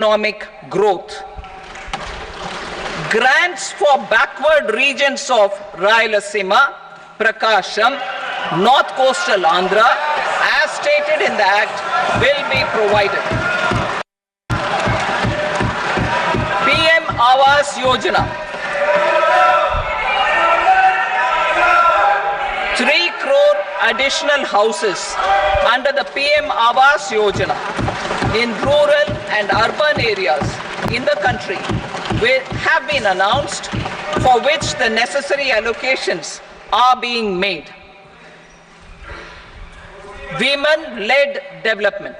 economic growth. Grants for backward regions of Rayalaseema, Prakasham, North Coastal Andhra, as stated in the Act, will be provided. PM Awas Yojana. 3 crore additional houses under the PM Awas Yojana in rural and urban areas in the country have been announced, for which the necessary allocations are being made. Women-led development.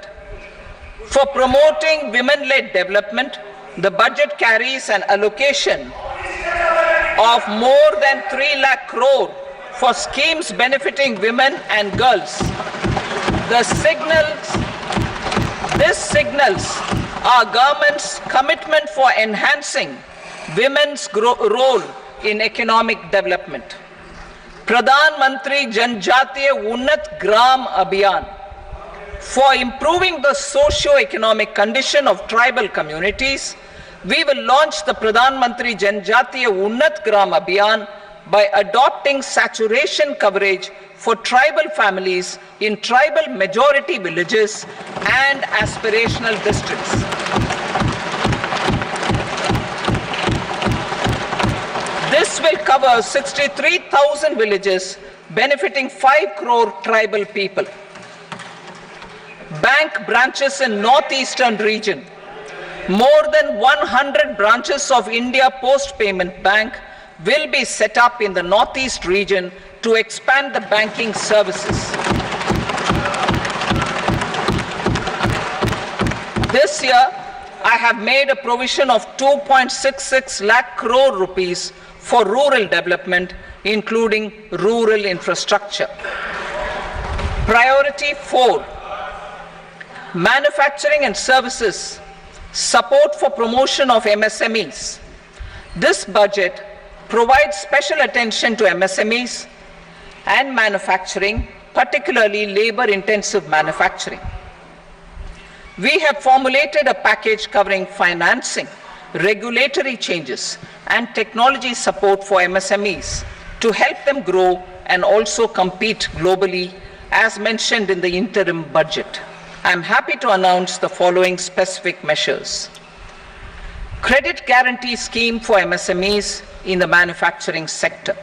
For promoting women-led development, the budget carries an allocation of more than 3 lakh crore for schemes benefiting women and girls. This signals our government's commitment for enhancing women's role in economic development. Pradhan Mantri Janjatiya Unnat Gram Abhiyan. For improving the socio-economic condition of tribal communities, we will launch the Pradhan Mantri Janjatiya Unnat Gram Abhiyan by adopting saturation coverage for tribal families in tribal majority villages and aspirational districts. This will cover 63,000 villages, benefiting 5 crore tribal people. Bank branches in northeastern region. More than 100 branches of India Post Payment Bank will be set up in the northeast region to expand the banking services. This year, I have made a provision of 2.66 lakh crore rupees for rural development, including rural infrastructure. Priority 4, manufacturing and services, support for promotion of MSMEs. This budget provides special attention to MSMEs and manufacturing, particularly labor-intensive manufacturing. We have formulated a package covering financing, regulatory changes, and technology support for MSMEs to help them grow and also compete globally, as mentioned in the interim budget. I am happy to announce the following specific measures. Credit guarantee scheme for MSMEs in the manufacturing sector.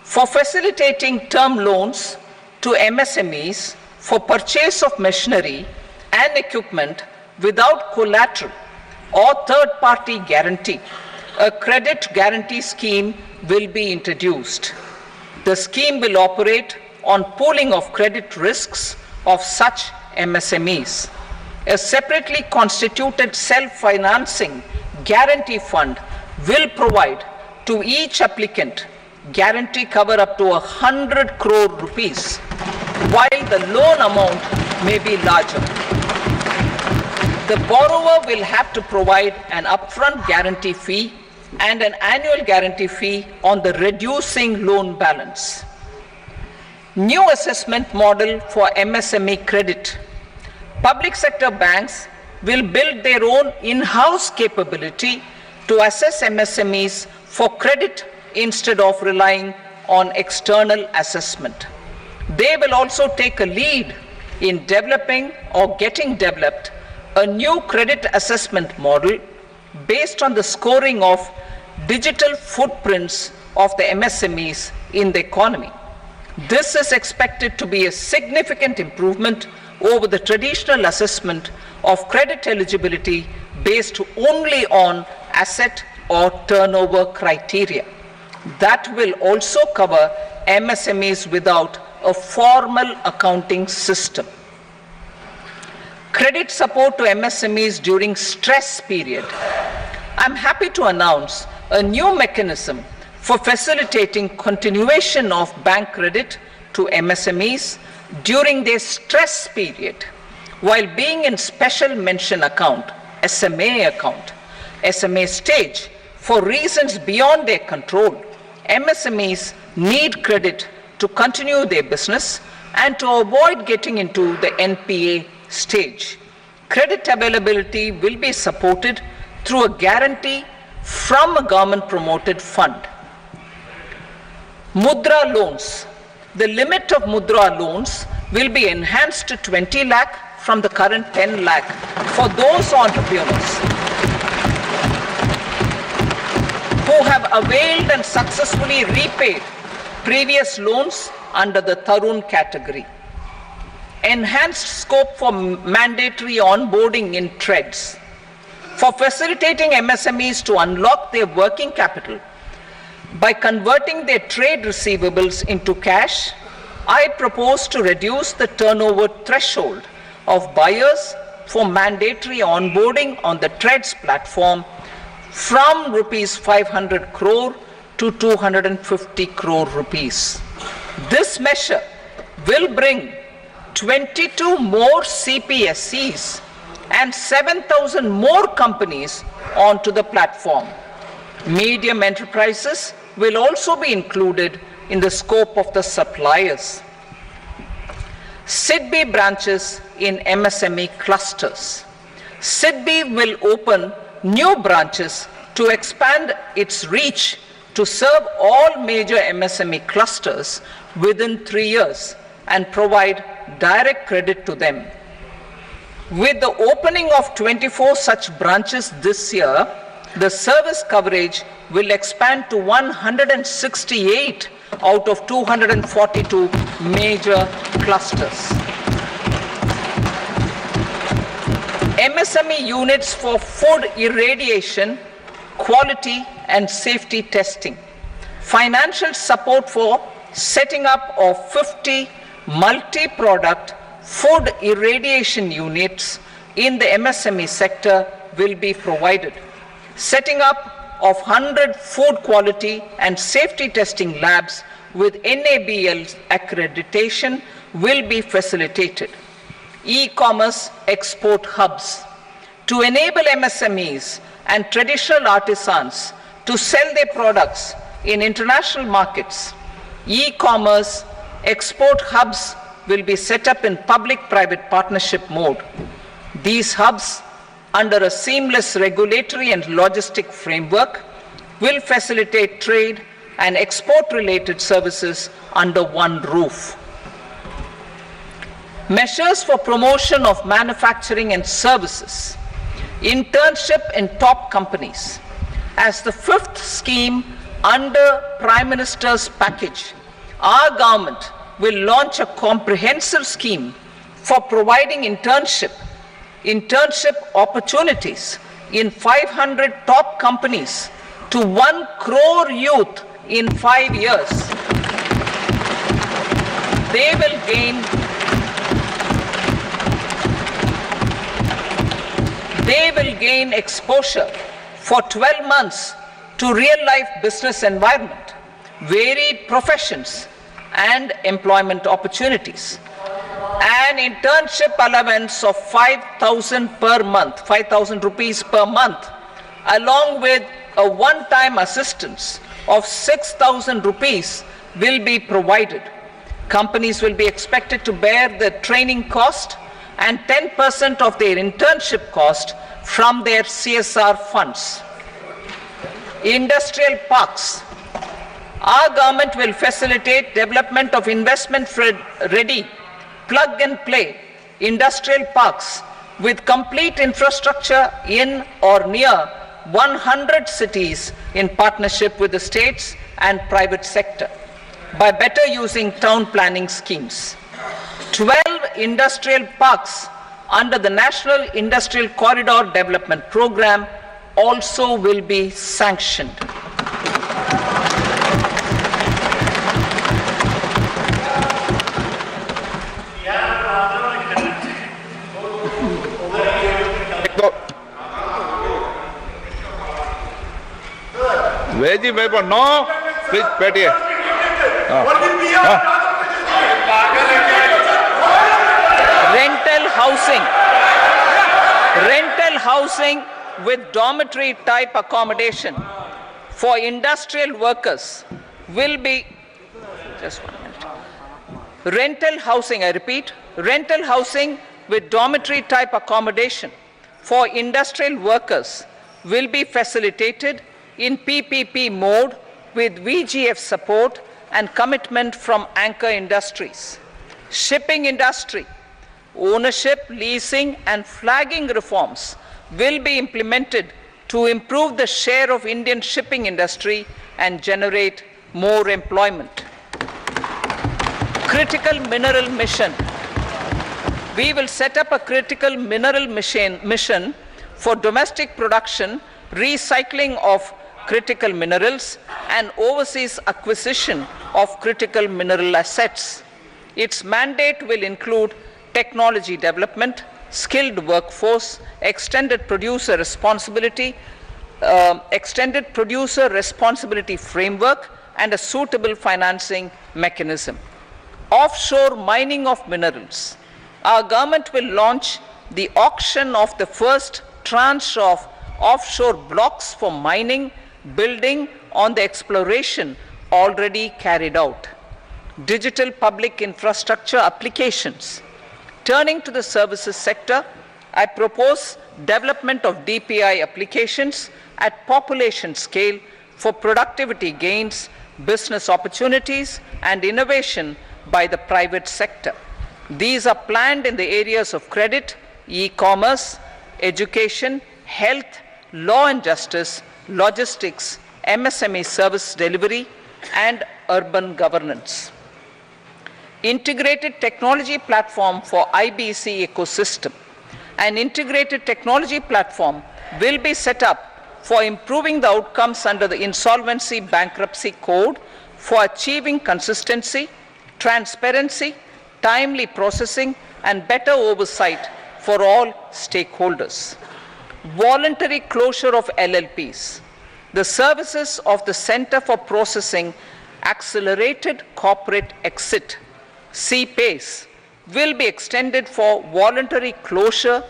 For facilitating term loans to MSMEs for purchase of machinery and equipment without collateral or third-party guarantee, a credit guarantee scheme will be introduced. The scheme will operate on pooling of credit risks of such MSMEs. A separately constituted self-financing guarantee fund will provide to each applicant guarantee cover up to 100 crore rupees, while the loan amount may be larger. The borrower will have to provide an upfront guarantee fee and an annual guarantee fee on the reducing loan balance. New assessment model for MSME credit. Public sector banks will build their own in-house capability to assess MSMEs for credit instead of relying on external assessment. They will also take a lead in developing or getting developed a new credit assessment model based on the scoring of digital footprints of the MSMEs in the economy. This is expected to be a significant improvement over the traditional assessment of credit eligibility based only on asset or turnover criteria. That will also cover MSMEs without a formal accounting system. Credit support to MSMEs during stress period. I'm happy to announce a new mechanism for facilitating continuation of bank credit to MSMEs during their stress period while being in special mention account, SMA stage, for reasons beyond their control. MSMEs need credit to continue their business and to avoid getting into the NPA stage. Credit availability will be supported through a guarantee from a government-promoted fund. Mudra loans. The limit of Mudra loans will be enhanced to 20 lakh from the current 10 lakh for those entrepreneurs who have availed and successfully repaid previous loans under the Tarun category. Enhanced scope for mandatory onboarding in trades. For facilitating MSMEs to unlock their working capital by converting their trade receivables into cash, I propose to reduce the turnover threshold of buyers for mandatory onboarding on the trades platform from rupees 500 crore to 250 crore rupees. This measure will bring 22 more CPSCs and 7,000 more companies onto the platform. Medium enterprises will also be included in the scope of the suppliers. SIDBI branches in MSME clusters. SIDBI will open new branches to expand its reach to serve all major MSME clusters within 3 years and provide direct credit to them. With the opening of 24 such branches this year, the service coverage will expand to 168 out of 242 major clusters. MSME units for food irradiation, quality and safety testing. Financial support for setting up of 50 multi-product food irradiation units in the MSME sector will be provided. Setting up of 100 food quality and safety testing labs with NABL accreditation will be facilitated. E-commerce export hubs. To enable MSMEs and traditional artisans to sell their products in international markets, e-commerce export hubs will be set up in public-private partnership mode. These hubs, under a seamless regulatory and logistic framework, will facilitate trade and export-related services under one roof. Measures for promotion of manufacturing and services. Internship in top companies. As the fifth scheme under Prime Minister's package, our government will launch a comprehensive scheme for providing internship opportunities in 500 top companies to 1 crore youth in 5 years. They will gain exposure for 12 months to real-life business environment, varied professions, and employment opportunities. An internship allowance of 5,000 per month, 5,000 rupees per month, along with a one-time assistance of 6,000 rupees will be provided. Companies will be expected to bear the training cost and 10% of their internship cost from their CSR funds. Industrial parks. Our government will facilitate development of investment-ready, plug-and-play industrial parks with complete infrastructure in or near 100 cities in partnership with the states and private sector by better using town planning schemes. 12 industrial parks under the National Industrial Corridor Development Program also will be sanctioned. Veji paper, no. Please, Petty. Rental housing with dormitory type accommodation for industrial workers will be, just 1 minute. Rental housing, I repeat, rental housing with dormitory type accommodation for industrial workers will be facilitated in PPP mode with VGF support and commitment from anchor industries. Shipping industry, ownership, leasing and flagging reforms will be implemented to improve the share of Indian shipping industry and generate more employment. Critical mineral mission. We will set up a critical mineral mission for domestic production, recycling of critical minerals and overseas acquisition of critical mineral assets. Its mandate will include technology development, skilled workforce, extended producer responsibility framework and a suitable financing mechanism. Offshore mining of minerals. Our government will launch the auction of the first tranche of offshore blocks for mining, building on the exploration already carried out. Digital public infrastructure applications. Turning to the services sector, I propose development of DPI applications at population scale for productivity gains, business opportunities, and innovation by the private sector. These are planned in the areas of credit, e-commerce, education, health, law and justice, logistics, MSME service delivery, and urban governance. Integrated technology platform for IBC ecosystem. An integrated technology platform will be set up for improving the outcomes under the Insolvency Bankruptcy Code for achieving consistency, transparency, timely processing, and better oversight for all stakeholders. Voluntary closure of LLPs. The services of the Center for Processing Accelerated Corporate Exit, CPACE, will be extended for voluntary closure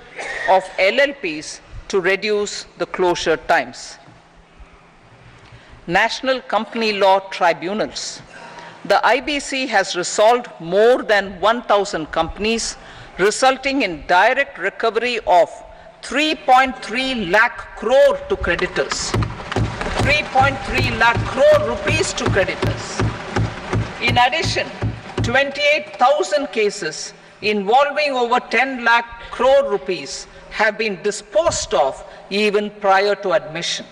of LLPs to reduce the closure times. National Company Law Tribunals. The IBC has resolved more than 1,000 companies, resulting in direct recovery of 3.3 lakh crore to creditors. 3.3 lakh crore rupees to creditors. In addition, 28,000 cases involving over 10 lakh crore rupees have been disposed of even prior to admission.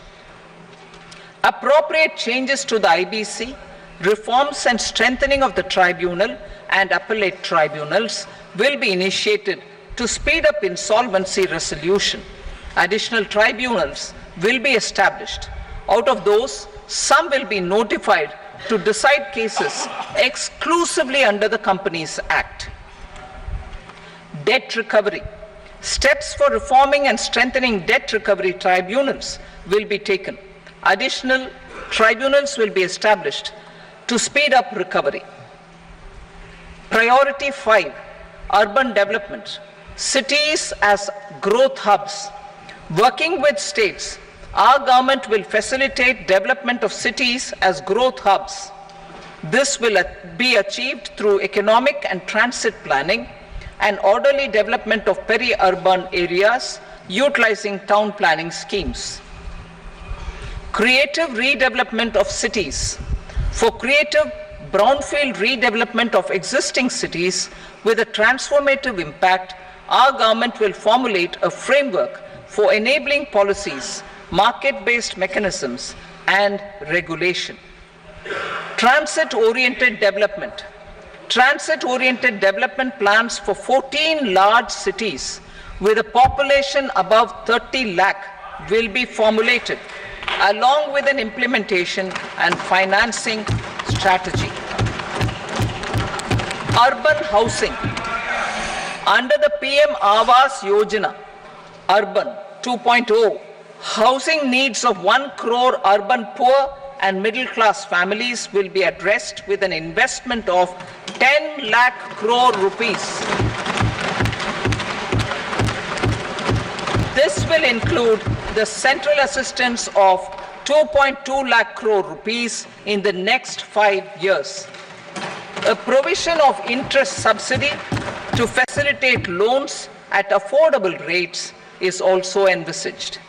Appropriate changes to the IBC, reforms and strengthening of the tribunal and appellate tribunals will be initiated to speed up insolvency resolution. Additional tribunals will be established. Out of those, some will be notified to decide cases exclusively under the Companies Act. Debt recovery. Steps for reforming and strengthening debt recovery tribunals will be taken. Additional tribunals will be established to speed up recovery. Priority 5, urban development. Cities as growth hubs. Working with states, our government will facilitate development of cities as growth hubs. This will be achieved through economic and transit planning and orderly development of peri-urban areas utilizing town planning schemes. Creative redevelopment of cities. For creative brownfield redevelopment of existing cities with a transformative impact, our government will formulate a framework for enabling policies, market-based mechanisms, and regulation. Transit-oriented development. Transit-oriented development plans for 14 large cities with a population above 30 lakh will be formulated, along with an implementation and financing strategy. Urban housing. Under the PM Awas Yojana, Urban 2.0, housing needs of 1 crore urban poor and middle class families will be addressed with an investment of 10 lakh crore rupees. This will include the central assistance of 2.2 lakh crore rupees in the next 5 years. A provision of interest subsidy to facilitate loans at affordable rates is also envisaged.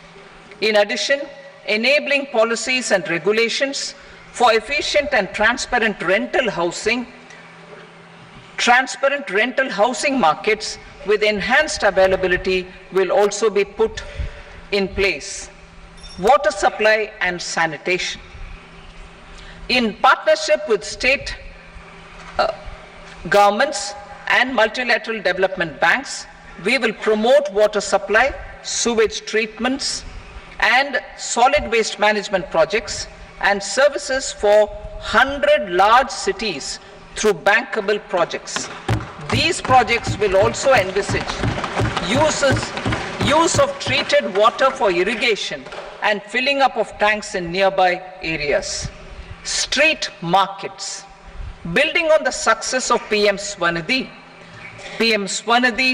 In addition, enabling policies and regulations for efficient and transparent rental housing markets with enhanced availability will also be put in place. Water supply and sanitation. In partnership with state governments and multilateral development banks, we will promote water supply, sewage treatments, and solid waste management projects and services for 100 large cities through bankable projects. These projects will also envisage use of treated water for irrigation and filling up of tanks in nearby areas. Street markets. Building on the success of PM Swanidhi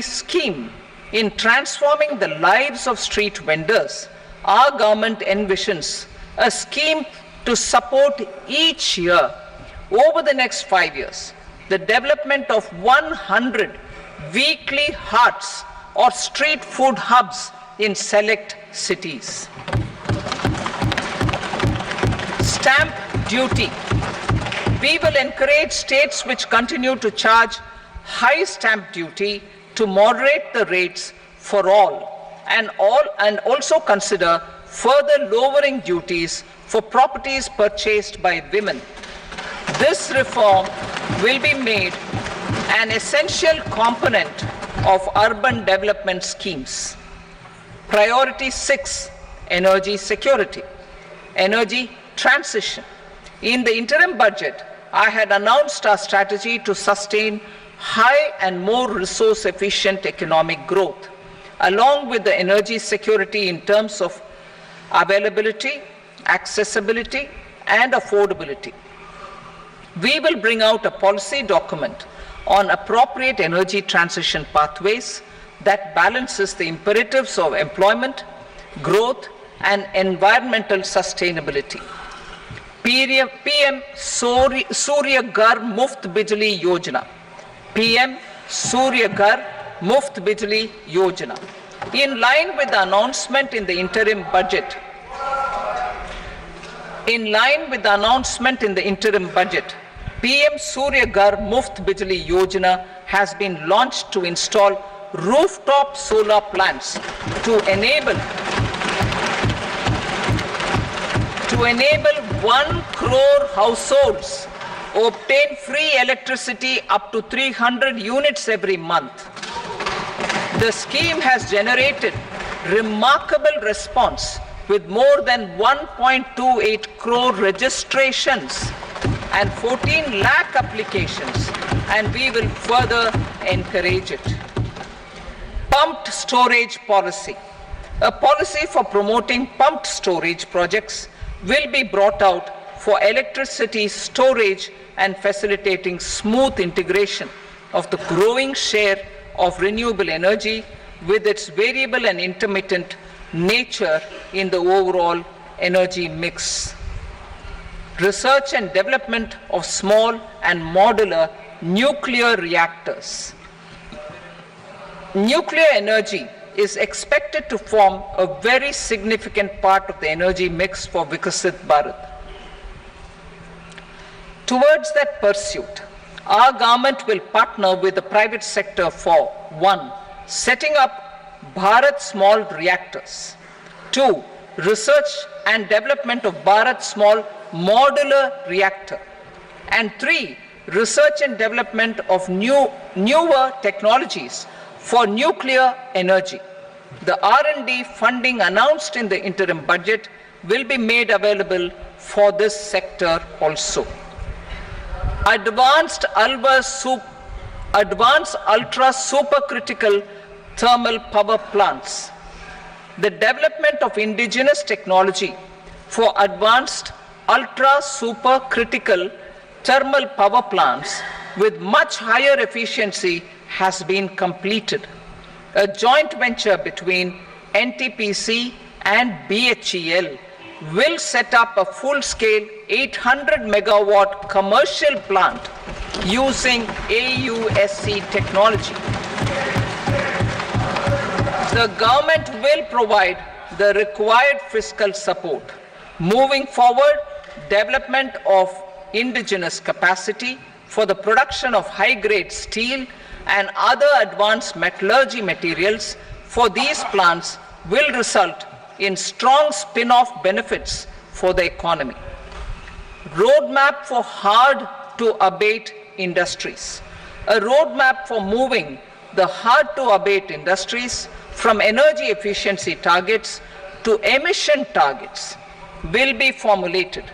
scheme in transforming the lives of street vendors, our government envisions a scheme to support each year over the next 5 years the development of 100 weekly hearts or street food hubs in select cities. Stamp duty. We will encourage states which continue to charge high stamp duty to moderate the rates for all and also consider further lowering duties for properties purchased by women. This reform will be made an essential component of urban development schemes. Priority 6, energy security, energy transition. In the interim budget, I had announced our strategy to sustain high and more resource efficient economic growth, along with the energy security in terms of availability, accessibility, and affordability. We will bring out a policy document on appropriate energy transition pathways that balances the imperatives of employment, growth, and environmental sustainability. PM Surya Ghar Muft Bijli Yojana. PM Surya Ghar Muft Bijli Yojana. In line with the announcement in the interim budget, PM Surya Ghar Muft Bijli Yojana has been launched to install rooftop solar plants to enable 1 crore households obtain free electricity up to 300 units every month. The scheme has generated remarkable response with more than 1.28 crore registrations and 14 lakh applications, and we will further encourage it. Pumped storage policy. A policy for promoting pumped storage projects will be brought out for electricity storage and facilitating smooth integration of the growing share of renewable energy with its variable and intermittent nature in the overall energy mix. Research and development of small and modular nuclear reactors. Nuclear energy is expected to form a very significant part of the energy mix for Vikasit Bharat. Towards that pursuit, our government will partner with the private sector for 1. Setting up Bharat Small Reactors. 2. Research and development of Bharat Small Modular Reactor. And 3. Research and development of newer technologies for nuclear energy. The R&D funding announced in the interim budget will be made available for this sector also. Advanced ultra supercritical thermal power plants. The development of indigenous technology for advanced ultra supercritical thermal power plants with much higher efficiency has been completed. A joint venture between NTPC and BHEL will set up a full-scale 800 megawatt commercial plant using AUSC technology. the government will provide the required fiscal support. Moving forward, development of indigenous capacity for the production of high-grade steel and other advanced metallurgy materials for these plants will result in strong spin-off benefits for the economy. Roadmap for hard-to-abate industries. A roadmap for moving the hard-to-abate industries from energy efficiency targets to emission targets will be formulated.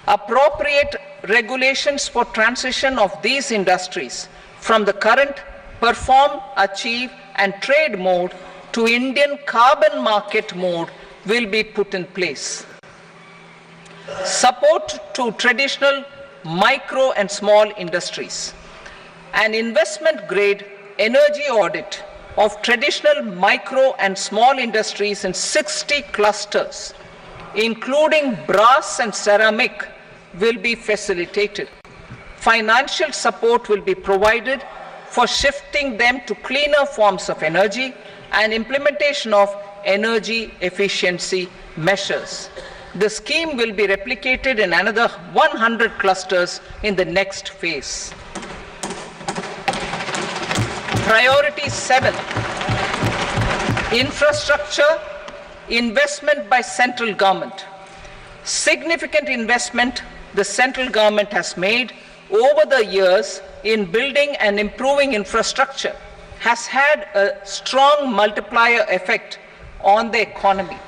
Appropriate regulations for transition of these industries from the current perform, achieve and trade mode to Indian carbon market mode will be put in place. Support to traditional micro and small industries. An investment grade energy audit of traditional micro and small industries in 60 clusters, including brass and ceramic, will be facilitated. Financial support will be provided for shifting them to cleaner forms of energy and implementation of energy efficiency measures. The scheme will be replicated in another 100 clusters in the next phase. Priority 7, infrastructure investment by central government. Significant investment the central government has made over the years in building and improving infrastructure has had a strong multiplier effect on the economy.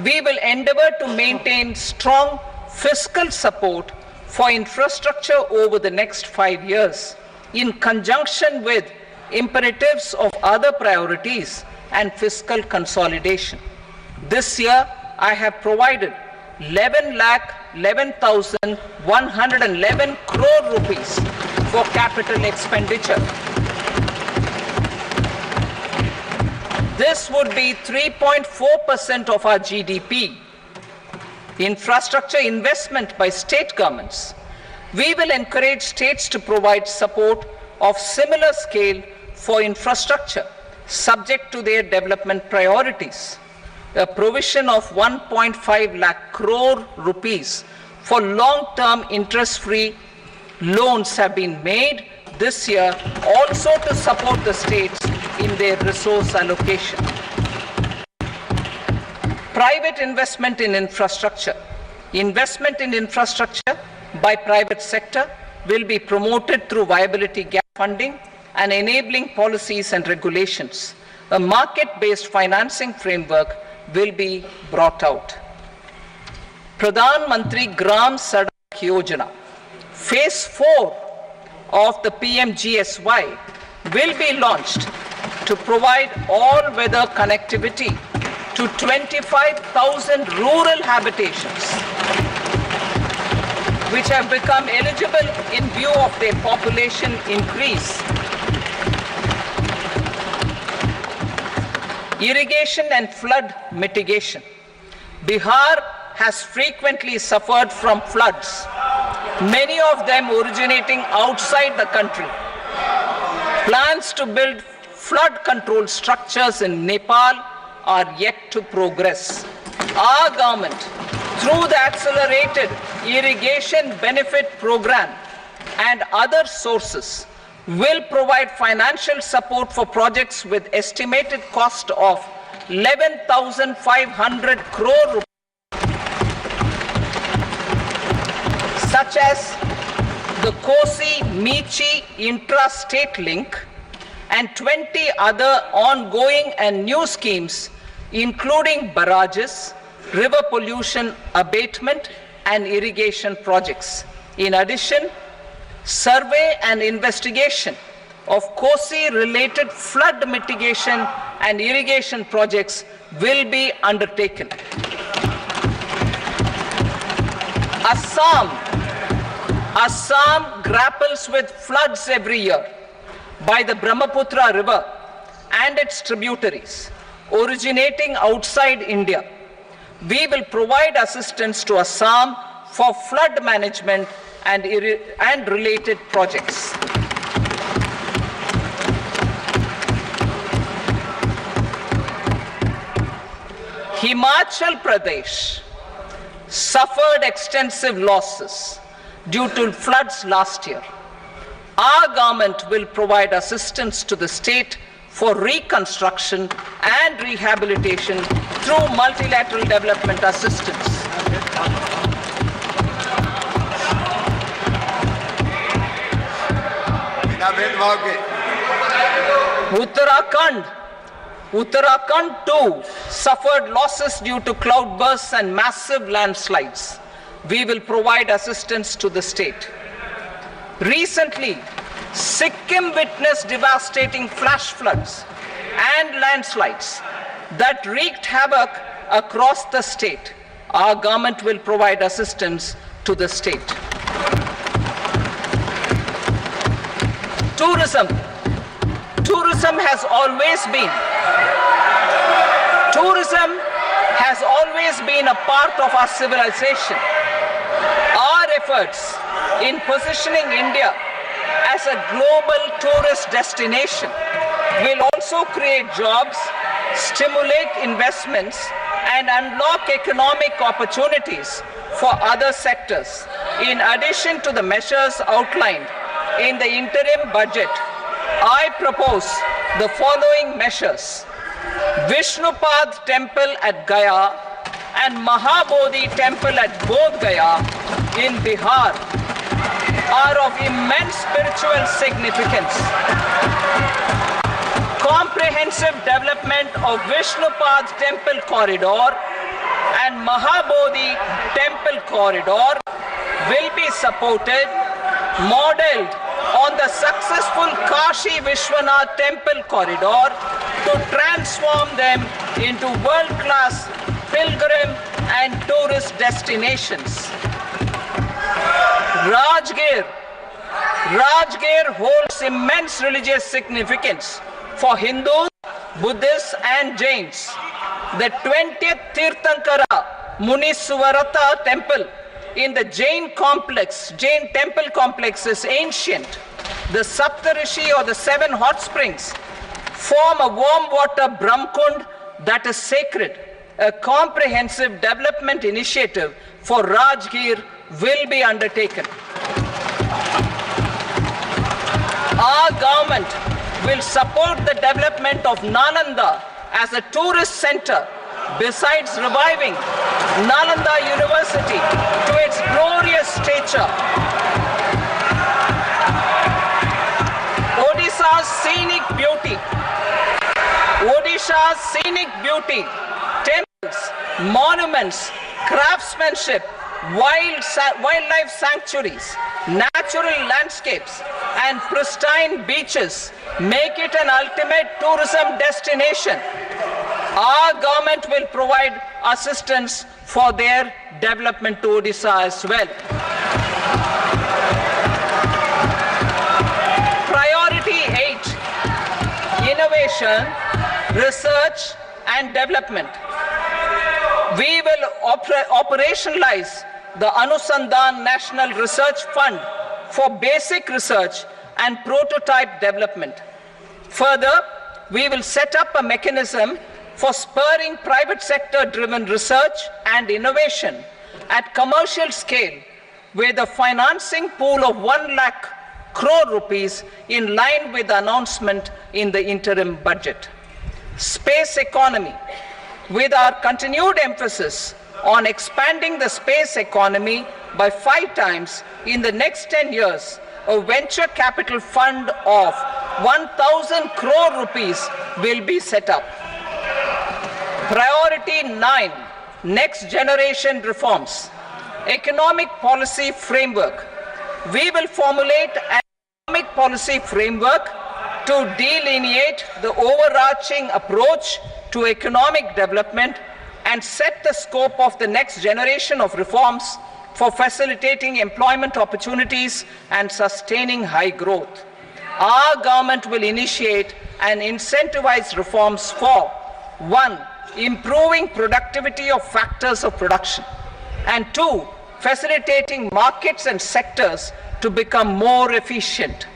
We will endeavor to maintain strong fiscal support for infrastructure over the next 5 years in conjunction with imperatives of other priorities and fiscal consolidation. This year, I have provided 11,11,111 crore rupees for capital expenditure. This would be 3.4% of our GDP. Infrastructure investment by state governments. We will encourage states to provide support of similar scale for infrastructure, subject to their development priorities. A provision of 1.5 lakh crore rupees for long-term interest-free loans have been made this year also to support the states in their resource allocation. Private investment in infrastructure. Investment in infrastructure by private sector will be promoted through viability gap funding and enabling policies and regulations. A market-based financing framework will be brought out. Pradhan Mantri Gram Sadak Yojana, Phase 4 of the PMGSY will be launched to provide all-weather connectivity to 25,000 rural habitations, which have become eligible in view of their population increase. Irrigation and flood mitigation. Bihar has frequently suffered from floods, many of them originating outside the country. Plans to build flood control structures in Nepal are yet to progress. Our government, through the Accelerated Irrigation Benefit Program and other sources, will provide financial support for projects with estimated cost of 11,500 crore rupees, such as the Kosi-Michi intra-state link and 20 other ongoing and new schemes, including barrages, river pollution abatement and irrigation projects. In addition, survey and investigation of Kosi-related flood mitigation and irrigation projects will be undertaken. Assam grapples with floods every year by the Brahmaputra River and its tributaries originating outside India. We will provide assistance to Assam for flood management and related projects. Himachal Pradesh suffered extensive losses due to floods last year. Our government will provide assistance to the state for reconstruction and rehabilitation through multilateral development assistance. Uttarakhand too suffered losses due to cloudbursts and massive landslides. We will provide assistance to the state. Recently, Sikkim witnessed devastating flash floods and landslides that wreaked havoc across the state. Our government will provide assistance to the state. Tourism has always been a part of our civilization. Our efforts in positioning India as a global tourist destination will also create jobs, stimulate investments, and unlock economic opportunities for other sectors. In addition to the measures outlined in the interim budget, I propose the following measures. Vishnupad Temple at Gaya and Mahabodhi Temple at Bodh Gaya in Bihar are of immense spiritual significance. Comprehensive development of Vishnupad Temple Corridor and Mahabodhi Temple Corridor will be supported, modeled on the successful Kashi Vishwanath Temple Corridor to transform them into world-class pilgrim and tourist destinations. Rajgir holds immense religious significance for Hindus, Buddhists and Jains. The 20th Tirthankara Muniswarata temple in the Jain temple complex is ancient. The Saptarishi or the 7 hot springs form a warm water Brahmkund that is sacred. A comprehensive development initiative for Rajgir will be undertaken. Our government will support the development of Nalanda as a tourist center, besides reviving Nalanda University to its glorious stature. Odisha's scenic beauty, temples, monuments, craftsmanship, wildlife sanctuaries, natural landscapes, and pristine beaches make it an ultimate tourism destination. Our government will provide assistance for their development to Odisha as well. Priority 8, innovation, research and development. We will operationalize the Anusandhan National Research Fund for basic research and prototype development. Further, we will set up a mechanism for spurring private sector driven research and innovation at commercial scale with a financing pool of 1 lakh crore rupees in line with the announcement in the interim budget. Space economy. With our continued emphasis on expanding the space economy by 5 times in the next 10 years, a venture capital fund of 1,000 crore rupees will be set up. Priority 9, next generation reforms. Economic policy framework. We will formulate an economic policy framework to delineate the overarching approach to economic development and set the scope of the next generation of reforms for facilitating employment opportunities and sustaining high growth. Our government will initiate and incentivize reforms for 1. Improving productivity of factors of production, and 2. Facilitating markets and sectors to become more efficient.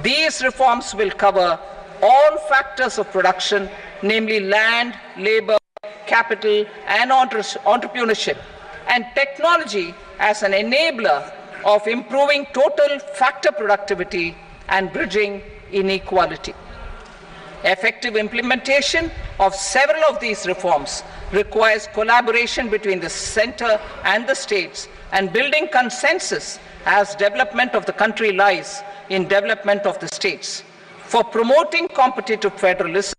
These reforms will cover all factors of production, namely land, labor, capital and entrepreneurship, and technology as an enabler of improving total factor productivity and bridging inequality. Effective implementation of several of these reforms requires collaboration between the center and the states, and building consensus as development of the country lies in development of the states. For promoting competitive federalism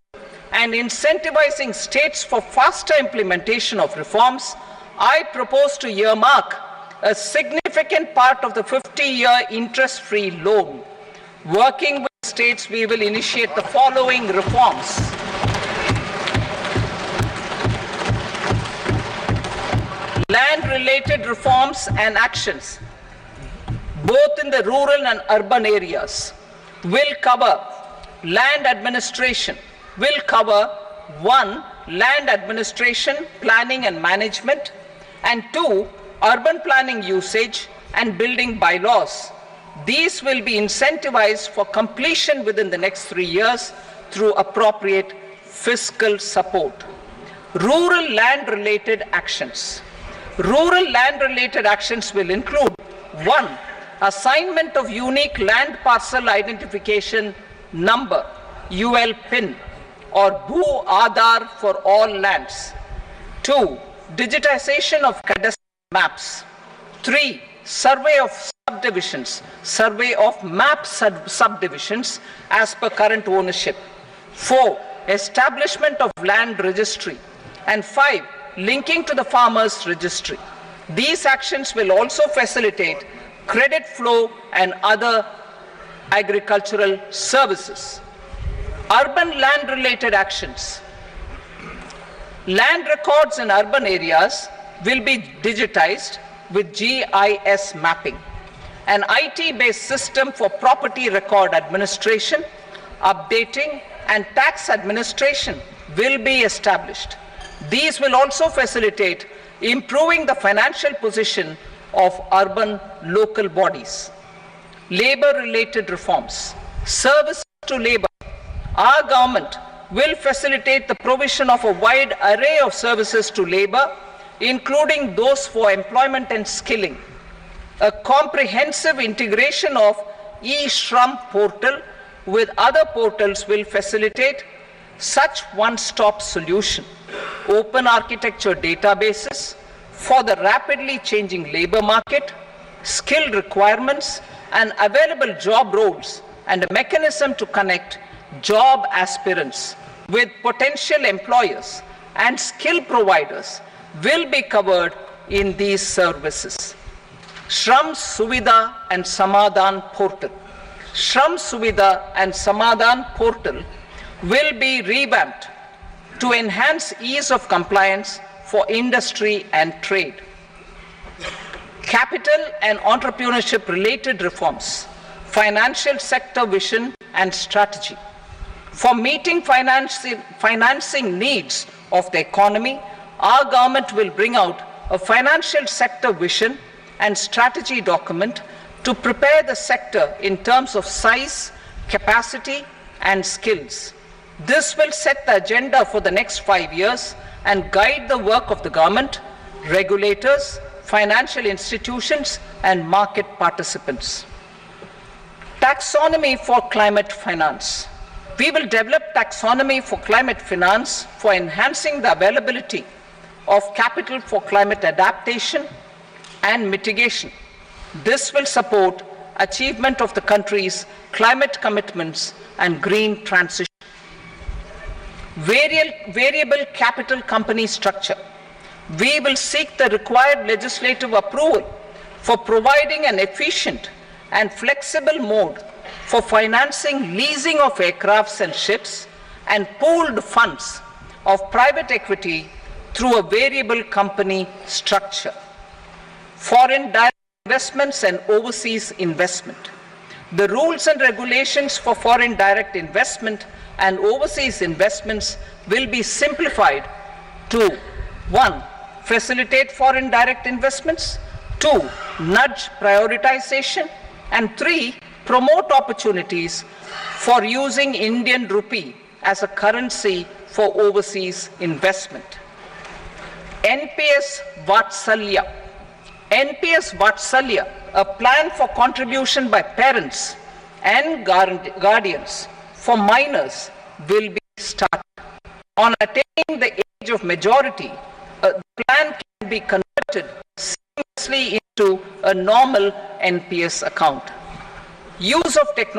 and incentivizing states for faster implementation of reforms, I propose to earmark a significant part of the 50-year interest-free loan. Working with states, we will initiate the following reforms. Land-related reforms and actions, both in the rural and urban areas, will cover land administration, will cover 1. Land administration, planning and management, and 2. Urban planning usage and building bylaws. These will be incentivized for completion within the next 3 years through appropriate fiscal support. Rural land-related actions. Rural land-related actions will include 1. Assignment of unique land parcel identification number, UL PIN, or Bhu Aadhaar for all lands. 2. Digitization of cadastral maps. 3. Survey of subdivisions, survey of map subdivisions as per current ownership. 4. Establishment of land registry. And 5. Linking to the farmers registry. These actions will also facilitate credit flow and other agricultural services. Urban land-related actions. Land records in urban areas will be digitized with GIS mapping. An IT-based system for property record administration, updating, and tax administration will be established. These will also facilitate improving the financial position of urban local bodies. Labor-related reforms. Service to labor. Our government will facilitate the provision of a wide array of services to labor, including those for employment and skilling. A comprehensive integration of e-Shram portal with other portals will facilitate such one-stop solution. Open architecture databases for the rapidly changing labor market, skill requirements, and available job roles, and a mechanism to connect job aspirants with potential employers and skill providers will be covered in these services. Shram Suvidha and Samadhan portal. Shram Suvidha and Samadhan portal will be revamped to enhance ease of compliance for industry and trade. Capital and entrepreneurship related reforms, financial sector vision and strategy. For meeting financing needs of the economy, our government will bring out a financial sector vision and strategy document to prepare the sector in terms of size, capacity, and skills. This will set the agenda for the next 5 years and guide the work of the government, regulators, financial institutions, and market participants. Taxonomy for climate finance. We will develop taxonomy for climate finance for enhancing the availability of capital for climate adaptation and mitigation. This will support achievement of the country's climate commitments and green transition. Variable capital company structure. We will seek the required legislative approval for providing an efficient and flexible mode for financing leasing of aircrafts and ships and pooled funds of private equity through a variable company structure. Foreign direct investments and overseas investment. The rules and regulations for foreign direct investment and overseas investments will be simplified to 1. Facilitate foreign direct investments, 2. Nudge prioritization, and 3. Promote opportunities for using Indian rupee as a currency for overseas investment. NPS Vatsalya. NPS Vatsalya, a plan for contribution by parents and guardians for minors, will be started. On attaining the age of majority, the plan can be converted seamlessly into a normal NPS account. Use of technology